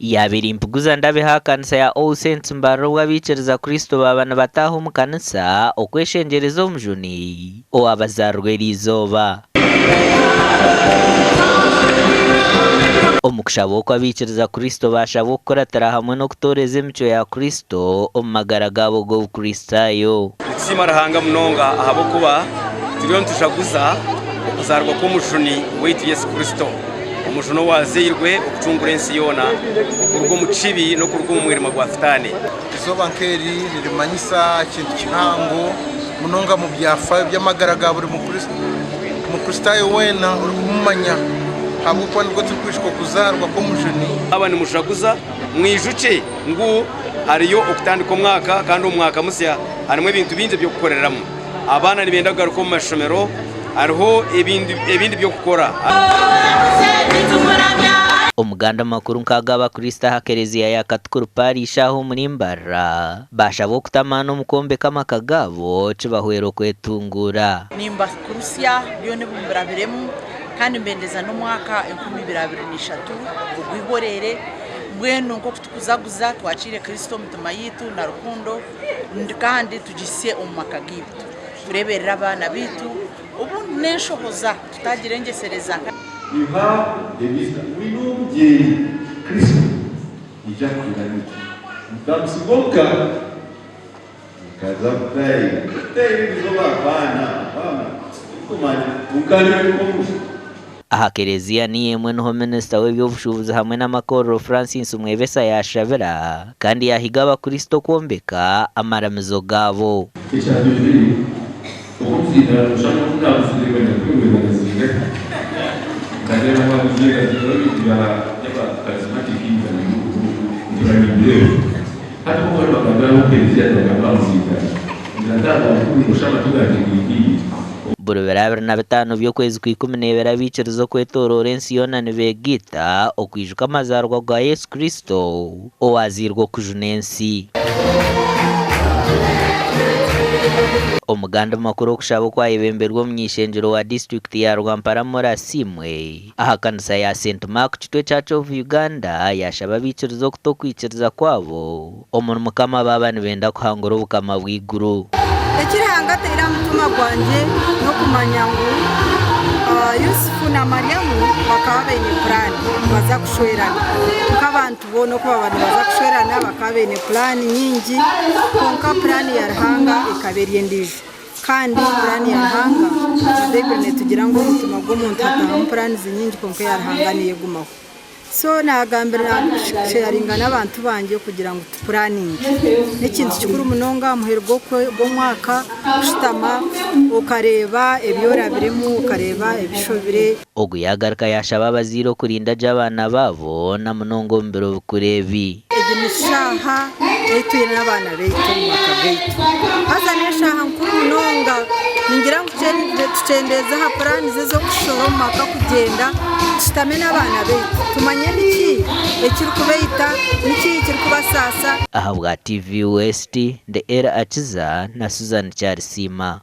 yabiri impuguza ndabe hakanisa ya All Saints mbaro wabikiriza Kristo babana bataho mu kanisa okweshengereza omujuni owabazarwe lizoba omukushabo kwabikiriza Kristo bashabo kukoratara hamwe no kutoreza emico ya Kristo omumagara gabo go Kristayo itsimarahanga munonga ahabo kuba turiyo tushaguza okuzarwa k'omujuni weitu Yesu Kristo umujuno wazirwe okucungura ensi yona okurwo mu kibi no kurwo mu mwirima gwa Satani izoba nkeri ririmanyisa kintu kihango munonga mu byafa by'amagara ga buri mu Kristayo wena urumanya habo kwa nibwo tukwishwa kuzarwa k'omujuni abani mushaguza mwijuke ngu hariyo okutandika omwaka kandi omwaka musya harimo ibintu binze byo gukoreramo abana nibenda kugaruka mu mashomero hariho ebindi byo gukora omuganda makuru nkagaba Kristo hakereziya ya Katukuru parishaho muri Mbara bashabo kutamana omukombe kamakagabo kibahwero kwetungura nimba kurusya byo nebumbira biremu kandi mbendeza no mwaka 2023 ubwihorere bwenu ngo kutukuzaguza twacire Kristo mutuma yitu na rukundo kandi tugise omumakagibu tureberera abana bitu ubu neshohoza tutagirengesereza. You have the wisdom. We know Kristo ija kuganiki. Mtamsiboka kaza mtai. Mtai bizoba bana. Kumanya ukali komusha. aha kereziya ni yemwe no minister w'ebyobushubuzi hamwe n'amakorro Francis Mwebesa yashabira kandi yahiga abakristo kwombeka amaramizo gabo buri birabiri na bitanu by'ukwezi kwa 12 bikirizo kwetorora ensi yona nibegita okwijuka amazarwa gwa Yesu Kristo owazirwa kujuna ensi. Omuganda makuru okushaba kwayebemberwa omnyishenjero wa district ya Rwampara Morasimwe aha kanisa ya St Mark kitwe Church of Uganda yashaba bikirizo kutokwikiriza kwabo omuntu mukama baba nibenda kuhangura obukama bw'iguru ekirihanga tera mutuma gwanje no kumanya ngo Yusufu na Mariamu bakaba bene plan baza kushwerana nk'abantu bono ko abantu baza kushwerana bakaba bene plan nyingi konka plan ya Ruhanga ikaberiye ndije kandi plan ya Ruhanga debene tugira ngo mutuma gw'umuntu ataha plan zinyingi konka ya Ruhanga niye gumaho so nagambira sharinga n'abantu banje kugira ngo tupuraninge n'ikintu kikuru munonga muhergo go mwaka kushitama ukareba ebyora biremu ukareba ebishobire oguyagarika yashaba baziro kurinda jabana babo na munongo mbero kurebi egimishaha etuye n'abana beito makagaitu haza neshaha nkuru munonga ningira ngo tucendeza ha plan zo kushoro maka kugenda tutame n'abana beito tumanye niki ekiri kubeita niki ekiri kubasasa aha bwa TV West the era achiza na Susan Charisima.